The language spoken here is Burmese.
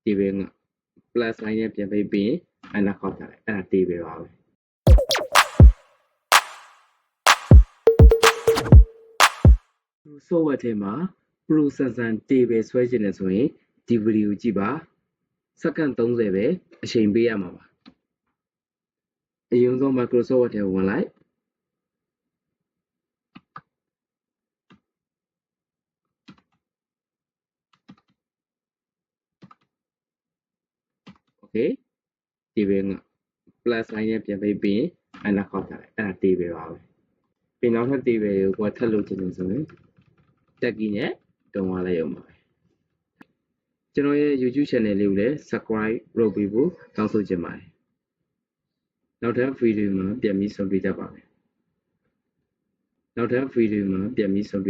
ဒီဘေးက plus sign နဲ့ပြန်ပေးပြီးအဲ့ဒါခေါက်ထားလိုက်အဲ့ဒါဒီဘေးပါပဲsoftware ထဲမှာ processor တေပဲဆွဲချင်တယ်ဆိုရင်ဒီဗီဒီယိုကြည့်ပါစက္ကန့်30ပဲအချိန်ပေးရမှာပါအရင်ဆုံး Microsoft Word ထဲဝင်လိုက်โอเคဒီဘေးက plus sign နဲ့ပြန်ပေးပြီးအဲ့ဒါခေါက်ထားလိုက်အဲ့ဒါဒီဘေးပါပဲပြီးနောက်ထပ်ဒီဘေးကိုထပ်လုပ်ချင်တယ်ဆိုရင်တက်ကြီးနဲ့တုံးသွားလိုက်အောင်ပါပဲကျွန်တော်ရဲ့ YouTube channel လေးကိုလည်း subscribe လုပ်ပေးဖို့တောင်းဆိုချင်ပါတယ်နောက်ထပ်ဗီဒီယိုမှာပြန်ပြီးဆုံတွေ့ကြပါမယ်နောက်ထပ်ဗီဒီယိုမှာပြန်ပြီးဆုံတွေ့